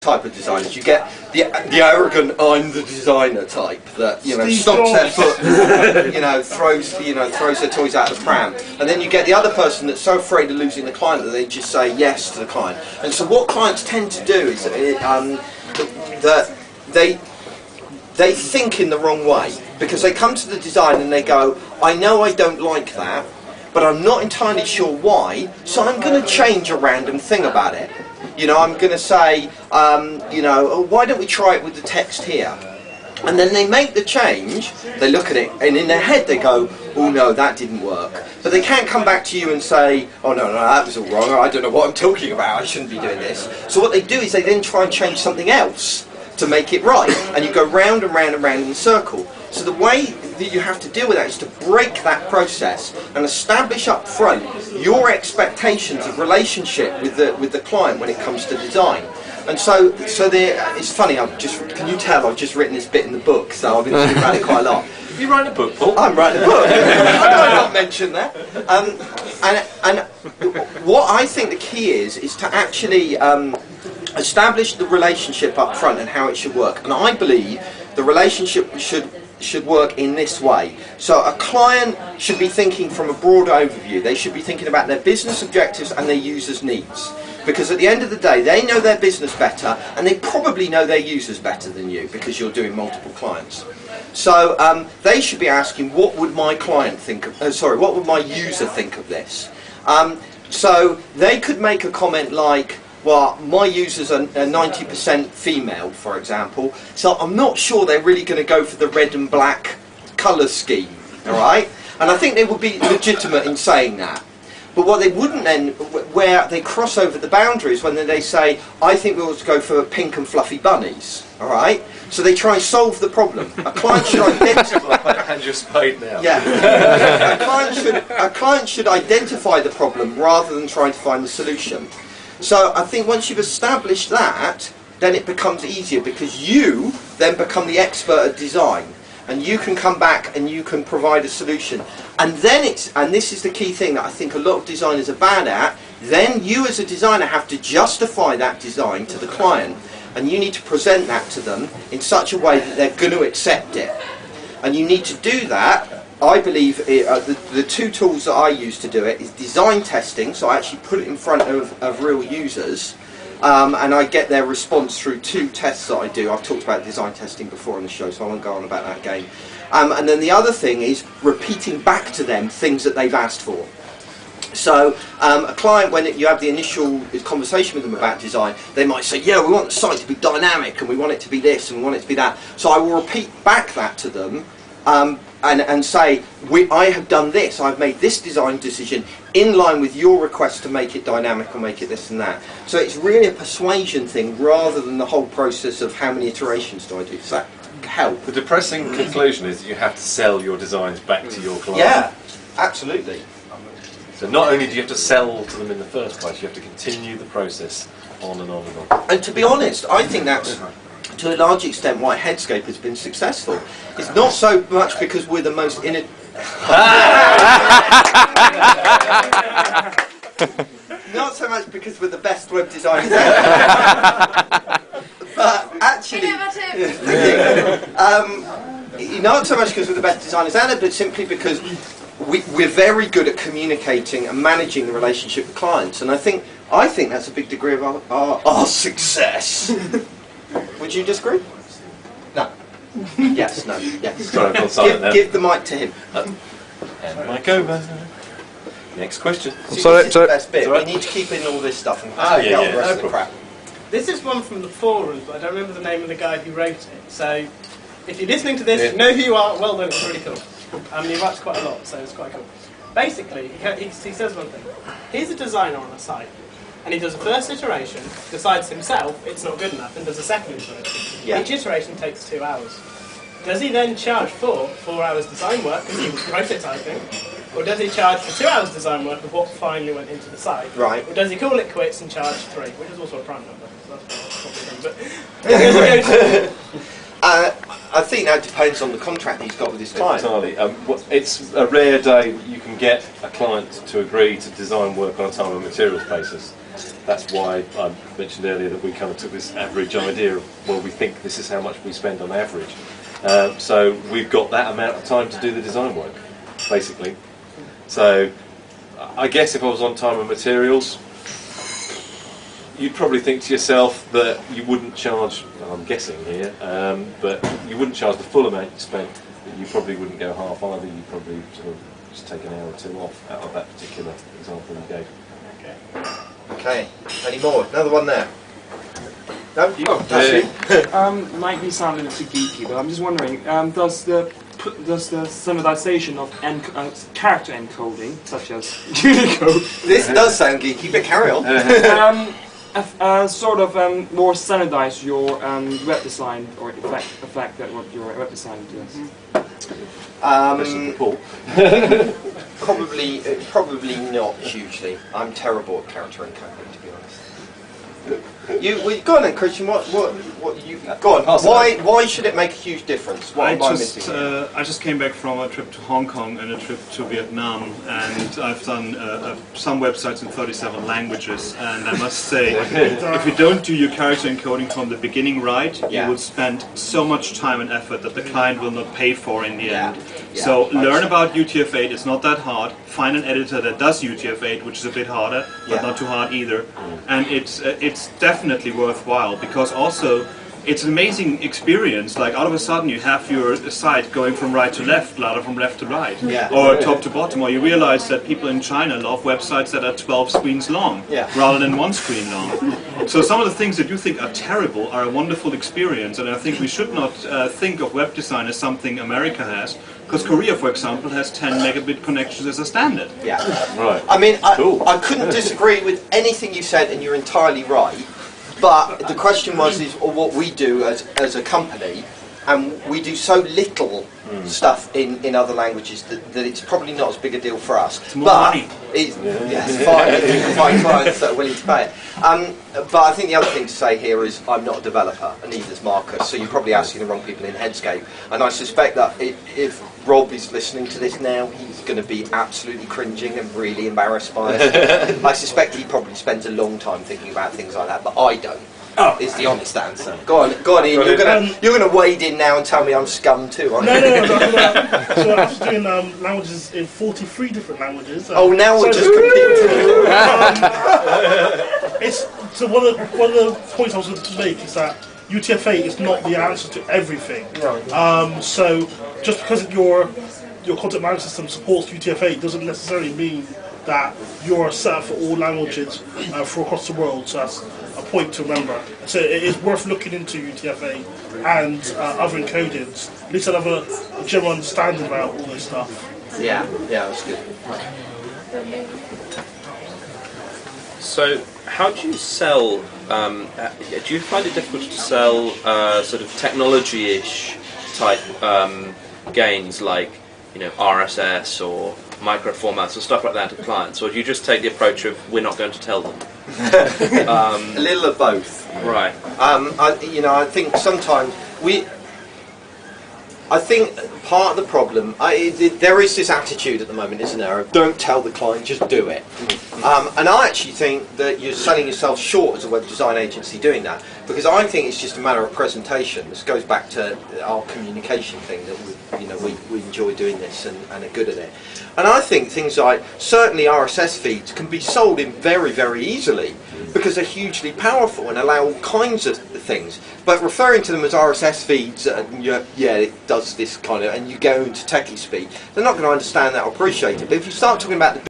type of designers. You get the arrogant "I'm the designer" type that stomps their foot, throws their toys out of the pram, and then you get the other person that's so afraid of losing the client that they just say yes to the client. And so what clients tend to do is that they think in the wrong way, because they come to the design and they go, I know I don't like that, but I'm not entirely sure why, so I'm going to change a random thing about it. I'm going to say, why don't we try it with the text here? And then they make the change, they look at it, and in their head they go, oh no, that didn't work. But they can't come back to you and say, oh no, that was all wrong, I don't know what I'm talking about, I shouldn't be doing this. So what they do is they then try and change something else to make it right, and you go round and round and round in a circle. So the way that you have to deal with that is to break that process and establish up front your expectations of relationship with the client when it comes to design. And so it's funny. Can you tell I've just written this bit in the book? So I've been thinking about it quite a lot. You writing a book, Paul? I'm writing a book. I might not mention that. And what I think the key is to actually establish the relationship up front and how it should work. And I believe the relationship should work in this way. So a client should be thinking from a broad overview. They should be thinking about their business objectives and their users' needs. Because at the end of the day, they know their business better, and they probably know their users better than you, because you're doing multiple clients. So they should be asking, what would my client think of, what would my user think of this? So they could make a comment like, well, my users are 90% female, for example, so I'm not sure they're really going to go for the red and black colour scheme, all right? And I think they would be legitimate in saying that. But what they wouldn't then, where they cross over the boundaries, when they say, I think we ought to go for pink and fluffy bunnies, all right? So they try and solve the problem. A client should identify... And you're spade now. Yeah. A client should identify the problem rather than trying to find the solution. So I think once you've established that, then it becomes easier, because you then become the expert at design, and you can come back and you can provide a solution. And then and this is the key thing that I think a lot of designers are bad at, then you as a designer have to justify that design to the client, and you need to present that to them in such a way that they're going to accept it. And you need to do that. I believe the two tools that I use to do it is design testing, so I actually put it in front of real users, and I get their response through two tests that I do. I've talked about design testing before on the show, so I won't go on about that again. And then the other thing is repeating back to them things that they've asked for. So a client, when you have the initial conversation with them about design, they might say, yeah, we want the site to be dynamic, and we want it to be this, and we want it to be that. So I will repeat back that to them, and say, I have done this, I've made this design decision in line with your request to make it dynamic or make it this and that. So it's really a persuasion thing rather than the whole process of how many iterations do I do. Does that help? The depressing conclusion is that you have to sell your designs back to your client. Yeah, absolutely. So not only do you have to sell to them in the first place, you have to continue the process on and on and on. And to be honest, I think that's, to a large extent, why Headscape has been successful. It's not so much because we're the most not so much because we're the best web designers ever. But actually, not so much because we're the best designers ever, but simply because we're very good at communicating and managing the relationship with clients. And I think that's a big degree of our success. Would you disagree? No. Yes, no, yes. Sorry, give the mic to him. And the mic over. Next question. This is the best bit. We need to keep in all this stuff and take out the rest of the crap. This is one from the forums, but I don't remember the name of the guy who wrote it. So, if you're listening to this, you know who you are, well done, it's really cool. He writes quite a lot, so it's quite cool. Basically, he says one thing. He's a designer on a site, and he does a first iteration, decides himself it's not good enough, and does a second iteration. Yeah. Each iteration takes 2 hours. Does he then charge for 4 hours design work, because he was prototyping, or does he charge for 2 hours design work of what finally went into the site? Right. Or does he call it quits and charge 3, which is also a prime number, so that's probably done, but... I think that depends on the contract he's got with his client. Entirely. It's a rare day that you can get a client to agree to design work on a time and materials basis. that's why I mentioned earlier that we kind of took this average idea of, well, we think this is how much we spend on average. So we've got that amount of time to do the design work, basically. So I guess if I was on time and materials, you'd probably think to yourself that you wouldn't charge, I'm guessing here, but you wouldn't charge the full amount you spent, but you probably wouldn't go half either, you'd probably sort of just take an hour or two off out of that particular example you gave. Okay, any more? Another one there. No? Might be sounding a bit geeky, but I'm just wondering, does the standardization of character encoding, such as Unicode, This does sound geeky, but carry on. sort of more standardize your web design or affect that what your web design does? Probably not hugely. I'm terrible at character encoding, to be honest. Go on then, Christian. What you go on? Why should it make a huge difference? What am I missing? I just came back from a trip to Hong Kong and a trip to Vietnam, and I've done some websites in 37 languages. And I must say, if you don't do your character encoding from the beginning right, you will spend so much time and effort that the client will not pay for in the end. So learn about UTF-8. It's not that hard. Find an editor that does UTF-8, which is a bit harder, but not too hard either. And it's definitely worthwhile, because also it's an amazing experience. Like, all of a sudden you have your site going from right to left rather from left to right, or top to bottom, or you realize that people in China love websites that are 12 screens long rather than 1 screen long. So some of the things that you think are terrible are a wonderful experience, and I think we should not think of web design as something America has, because Korea, for example, has 10 megabit connections as a standard. Right. I mean, I couldn't disagree with anything you said, and you're entirely right. But the question was, what we do as a company, and we do so little stuff in other languages that it's probably not as big a deal for us. It's more money. It's fine. You can find clients that are willing to pay it. But I think the other thing to say here is I'm not a developer, and neither is Marcus, so you're probably asking the wrong people in Headscape. And I suspect that if Rob is listening to this now, he's going to be absolutely cringing and really embarrassed by it. I suspect he probably spends a long time thinking about things like that, but I don't. Is the honest answer. Go on, Ian. You're gonna wade in now and tell me I'm scum too, aren't you? No. So I'm just doing languages in 43 different languages. Now we're just competing. So one of the points I was going to make is that UTF-8 is not the answer to everything. So just because your content management system supports UTF-8 doesn't necessarily mean that you're set up for all languages for across the world. So that's a point to remember. So it is worth looking into UTF-8 and other encodings. At least I'll have a general understanding about all this stuff. Yeah, that's good. So, how do you sell? Do you find it difficult to sell sort of technology-ish type gains, like RSS or micro formats or stuff like that to clients, or do you just take the approach of we're not going to tell them? A little of both. Right. I think sometimes I think part of the problem, there is this attitude at the moment, isn't there, of don't tell the client, just do it. And I actually think that you're selling yourself short as a web design agency doing that, because I think it's just a matter of presentation. This goes back to our communication thing, that we enjoy doing this and are good at it. And I think things like, certainly RSS feeds can be sold in very, very easily, because they're hugely powerful and allow all kinds of things. But referring to them as RSS feeds, it does this kind of, and you go into techie speak, they're not going to understand that or appreciate it. But if you start talking about the